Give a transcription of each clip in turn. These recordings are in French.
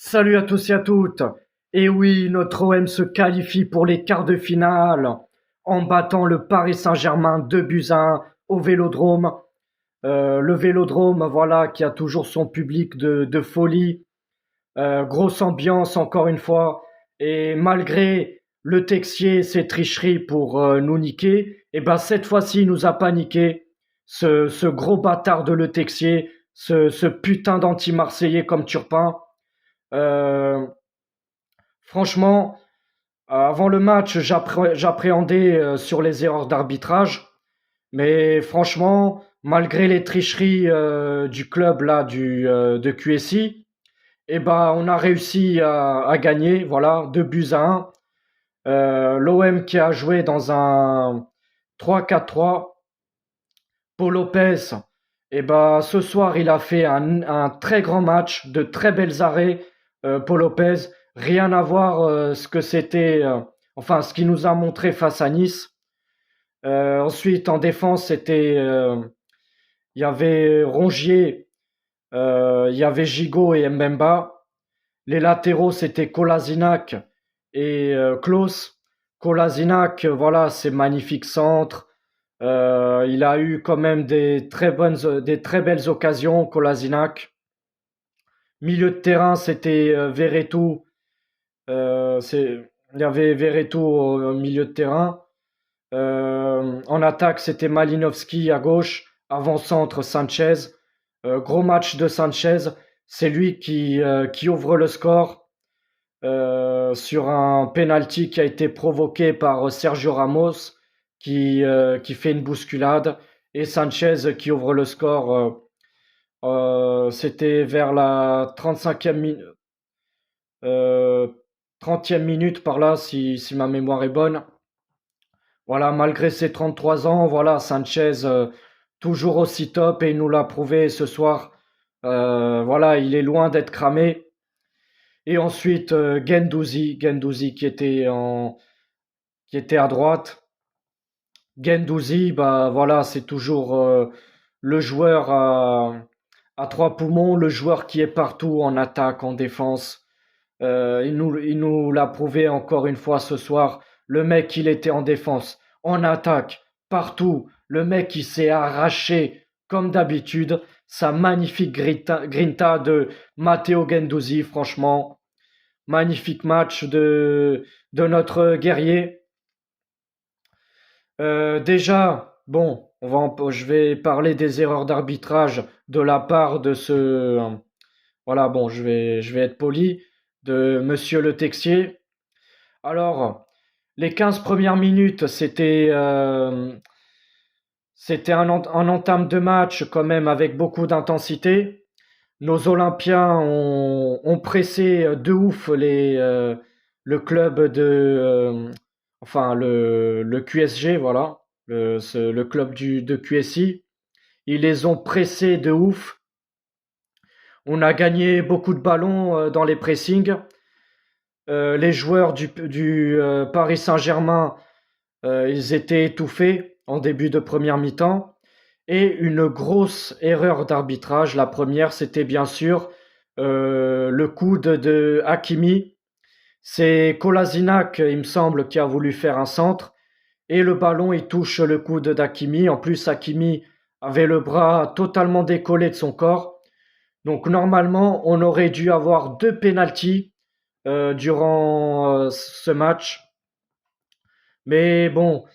Salut à tous et à toutes. Et oui, notre OM se qualifie pour les quarts de finale en battant le Paris Saint-Germain 2 buts à 1 au Vélodrome. Le Vélodrome, voilà, qui a toujours son public de folie. Grosse ambiance encore une fois. Et malgré le Texier, ses tricheries pour nous niquer, et ben cette fois-ci, il nous a pas niqué. Ce gros bâtard de Le Texier, ce putain d'anti-marseillais comme Turpin. Euh, Franchement, avant le match, j'appréhendais sur les erreurs d'arbitrage, mais franchement, malgré les tricheries du club là, de QSI, eh ben, on a réussi à gagner, voilà, 2 buts à 1. L'OM qui a joué dans un 3-4-3. Paul Lopez, eh ben, ce soir, il a fait un très grand match, de très belles arrêts. Paul Lopez, rien à voir ce que c'était, enfin, ce qu'il nous a montré face à Nice. Ensuite, en défense, il y avait Rongier, il y avait Gigot et Mbemba. Les latéraux, c'était Kolasinac et Klose. Kolasinac, voilà, c'est magnifique centre. Il a eu quand même des très belles occasions, Kolasinac. Milieu de terrain, c'était Verretou. Il y avait Verretou au milieu de terrain. En attaque, c'était Malinowski à gauche. Avant-centre, Sanchez. Gros match de Sanchez. C'est lui qui ouvre le score sur un penalty qui a été provoqué par Sergio Ramos qui fait une bousculade et Sanchez qui ouvre le score. C'était vers la 35e minute, 30e minute par là, si ma mémoire est bonne. Voilà, malgré ses 33 ans, voilà, Sanchez toujours aussi top et il nous l'a prouvé ce soir. Voilà, il est loin d'être cramé. Et ensuite, Gendouzi qui était à droite. Gendouzi, bah voilà, c'est toujours le joueur à trois poumons, le joueur qui est partout en attaque, en défense. Il nous l'a prouvé encore une fois ce soir. Le mec, il était en défense, en attaque, partout. Le mec, il s'est arraché comme d'habitude. Sa magnifique grinta de Matteo Gendouzi, franchement. Magnifique match de notre guerrier. Déjà, bon, je vais parler des erreurs d'arbitrage de la part de voilà, bon, je vais être poli, de Monsieur Le Texier. Alors, les 15 premières minutes, c'était un entame de match quand même avec beaucoup d'intensité. Nos Olympiens ont pressé de ouf le club enfin le QSG, voilà, le club de QSI. Ils les ont pressés de ouf. On a gagné beaucoup de ballons dans les pressings. Les joueurs du Paris Saint-Germain, ils étaient étouffés en début de première mi-temps. Et une grosse erreur d'arbitrage. La première, c'était bien sûr le coup de Hakimi. C'est Kolasinac, il me semble, qui a voulu faire un centre. Et le ballon, il touche le coude d'Hakimi. En plus, Hakimi avait le bras totalement décollé de son corps. Donc normalement, on aurait dû avoir deux pénaltys durant ce match. Mais bon,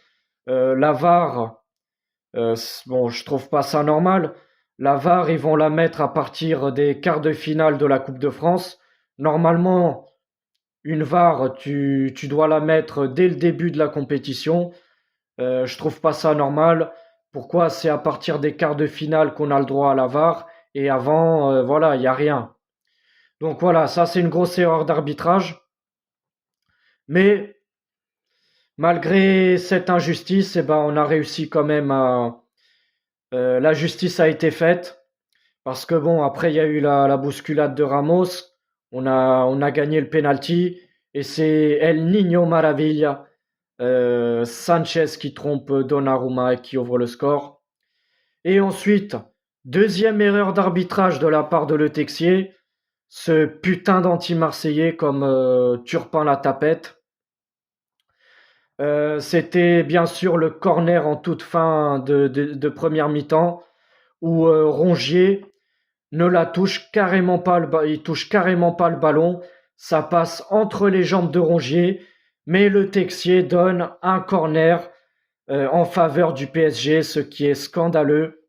la VAR, bon, je trouve pas ça normal. La VAR, ils vont la mettre à partir des quarts de finale de la Coupe de France. Normalement, une VAR, tu dois la mettre dès le début de la compétition. Je trouve pas ça normal. Pourquoi c'est à partir des quarts de finale qu'on a le droit à la VAR et avant, voilà, il n'y a rien. Donc voilà, ça c'est une grosse erreur d'arbitrage. Mais malgré cette injustice, eh ben, on a réussi quand même à... la justice a été faite. Parce que bon, après, il y a eu la bousculade de Ramos. On a gagné le penalty. Et c'est El Niño Maravilla, Sanchez qui trompe Donnarumma et qui ouvre le score. Et ensuite, deuxième erreur d'arbitrage de la part de Le Texier. ce putain d'anti-marseillais comme Turpin la tapette. C'était bien sûr le corner en toute fin de première mi-temps où Rongier ne la touche carrément pas, il touche carrément pas le ballon. Ça passe entre les jambes de Rongier, mais le Texier donne un corner en faveur du PSG, ce qui est scandaleux.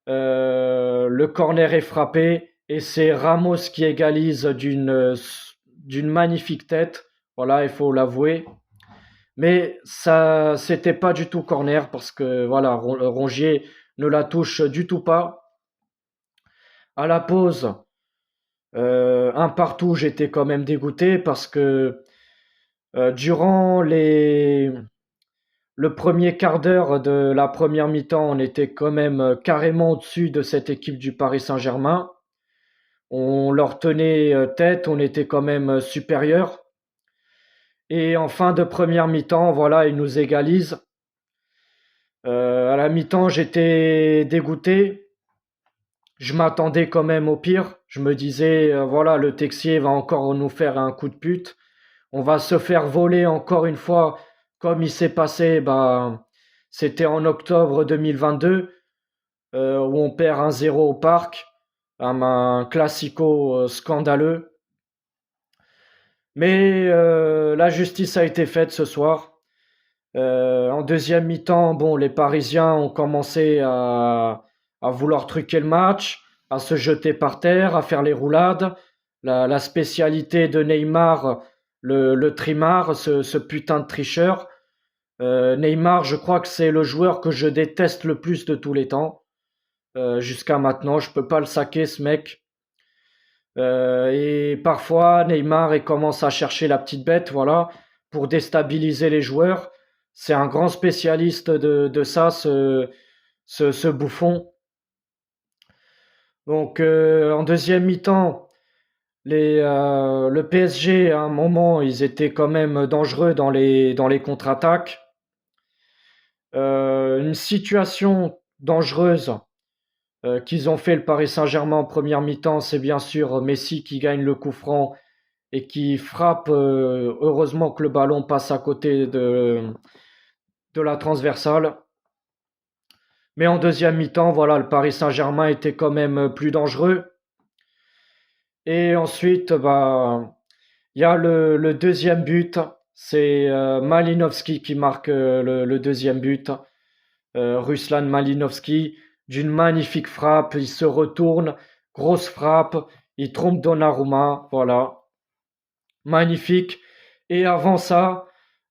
Le corner est frappé et c'est Ramos qui égalise d'une magnifique tête. Voilà, il faut l'avouer. Mais ça, c'était pas du tout corner parce que voilà, Rongier ne la touche du tout pas. À la pause, un partout, j'étais quand même dégoûté parce que durant le premier quart d'heure de la première mi-temps, on était quand même carrément au-dessus de cette équipe du Paris Saint-Germain. On leur tenait tête, on était quand même supérieur. Et en fin de première mi-temps, voilà, ils nous égalisent. À la mi-temps, j'étais dégoûté. Je m'attendais quand même au pire. Je me disais, voilà, le Texier va encore nous faire un coup de pute. On va se faire voler encore une fois, comme il s'est passé, bah, c'était en octobre 2022, où on perd 1-0 au parc. Un classico scandaleux. Mais la justice a été faite ce soir. En deuxième mi-temps, bon, les Parisiens ont commencé à vouloir truquer le match, à se jeter par terre, à faire les roulades. La spécialité de Neymar, le trimard, ce putain de tricheur. Neymar, je crois que c'est le joueur que je déteste le plus de tous les temps. Jusqu'à maintenant, je peux pas le saquer, ce mec. Et parfois, Neymar il commence à chercher la petite bête, voilà, pour déstabiliser les joueurs. C'est un grand spécialiste de ça, ce bouffon. Donc, en deuxième mi-temps, le PSG, à un moment, ils étaient quand même dangereux dans les contre-attaques. Une situation dangereuse qu'ils ont fait le Paris Saint-Germain en première mi-temps, c'est bien sûr Messi qui gagne le coup franc et qui frappe. Heureusement que le ballon passe à côté de la transversale. Mais en deuxième mi-temps, voilà, le Paris Saint-Germain était quand même plus dangereux. Et ensuite, bah, il y a le deuxième but. C'est Malinowski qui marque le deuxième but. Ruslan Malinowski, d'une magnifique frappe, il se retourne, grosse frappe, il trompe Donnarumma, voilà, magnifique. Et avant ça,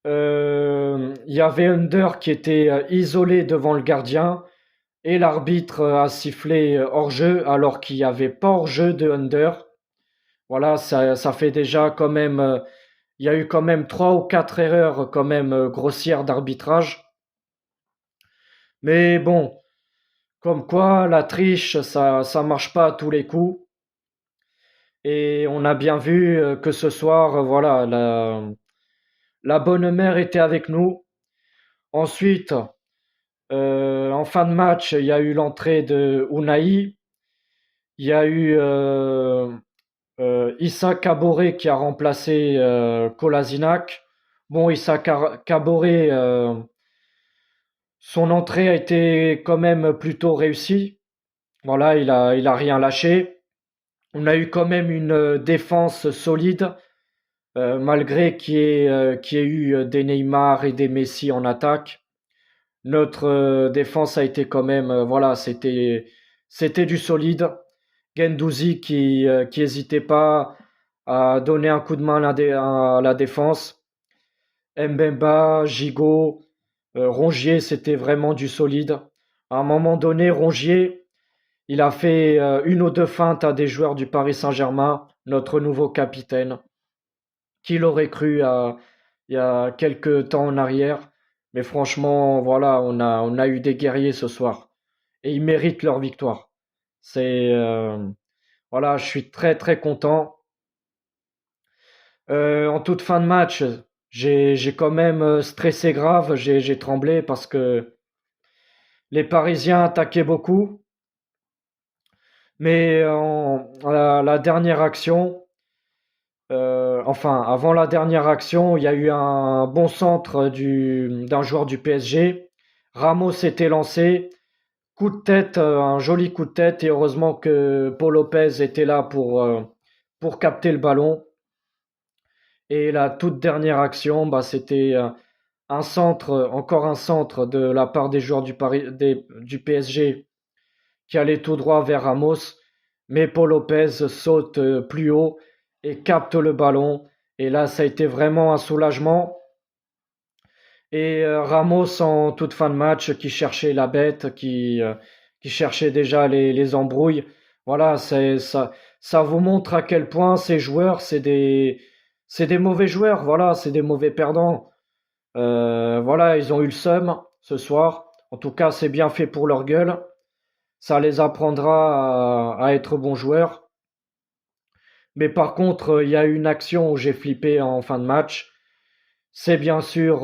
il y avait Under qui était isolé devant le gardien et l'arbitre a sifflé hors-jeu alors qu'il n'y avait pas hors-jeu de Under. Voilà, ça fait déjà quand même, il y a eu quand même 3 ou 4 erreurs quand même grossières d'arbitrage. Mais bon, comme quoi, la triche, ça marche pas à tous les coups. Et on a bien vu que ce soir, voilà, la bonne mère était avec nous. Ensuite, en fin de match, il y a eu l'entrée de Unai. Il y a eu Issa Kabore qui a remplacé Kolasinac. Bon, Issa Kabore, son entrée a été quand même plutôt réussie. Voilà, il a rien lâché. On a eu quand même une défense solide, malgré qu'il y ait eu des Neymar et des Messi en attaque. Notre défense a été quand même, voilà, c'était du solide. Guendouzi qui hésitait pas à donner un coup de main à la défense. Mbemba, Gigot, Rongier, c'était vraiment du solide. À un moment donné, Rongier, il a fait une ou deux feintes à des joueurs du Paris Saint-Germain, notre nouveau capitaine. Qui l'aurait cru il y a quelques temps en arrière. Mais franchement, voilà, on a eu des guerriers ce soir. Et ils méritent leur victoire. C'est voilà, je suis très très content. En toute fin de match, j'ai quand même stressé grave, j'ai tremblé parce que les Parisiens attaquaient beaucoup. Mais la dernière action, enfin, avant la dernière action, il y a eu un bon centre d'un joueur du PSG. Ramos s'était lancé. Coup de tête, un joli coup de tête. Et heureusement que Paul Lopez était là pour capter le ballon. Et la toute dernière action, bah, c'était un centre, encore un centre de la part des joueurs du PSG qui allait tout droit vers Ramos. Mais Paul Lopez saute plus haut et capte le ballon. Et là, ça a été vraiment un soulagement. Et Ramos en toute fin de match qui cherchait la bête, qui cherchait déjà les embrouilles. Voilà, ça vous montre à quel point ces joueurs, c'est des mauvais joueurs. Voilà, c'est des mauvais perdants. Voilà, ils ont eu le seum ce soir. En tout cas, c'est bien fait pour leur gueule. Ça les apprendra à être bons joueurs. Mais par contre, il y a une action où j'ai flippé en fin de match. C'est bien sûr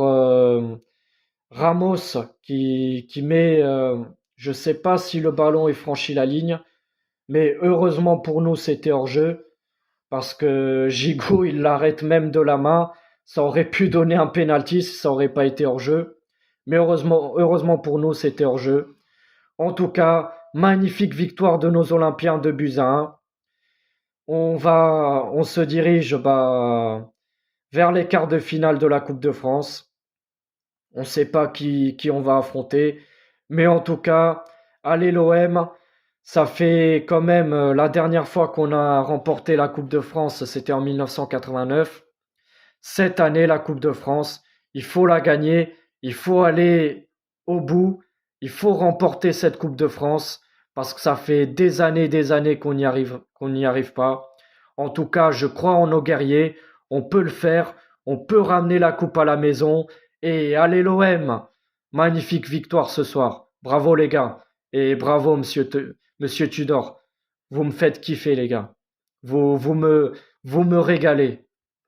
Ramos qui met, je sais pas si le ballon est franchi la ligne, mais heureusement pour nous c'était hors jeu parce que Gigot il l'arrête même de la main. Ça aurait pu donner un penalty si ça aurait pas été hors jeu, mais heureusement pour nous c'était hors jeu. En tout cas, magnifique victoire de nos Olympiens de buts à 1. On se dirige bah, vers les quarts de finale de la Coupe de France. On ne sait pas qui on va affronter. Mais en tout cas, allez l'OM. Ça fait quand même la dernière fois qu'on a remporté la Coupe de France, c'était en 1989. Cette année, la Coupe de France, il faut la gagner. Il faut aller au bout. Il faut remporter cette Coupe de France parce que ça fait des années qu'on n'y arrive pas. En tout cas, je crois en nos guerriers. On peut le faire. On peut ramener la coupe à la maison. Et allez l'OM! Magnifique victoire ce soir. Bravo les gars. Et bravo monsieur Tudor. Vous me faites kiffer les gars. Vous, vous me, vous me régalez.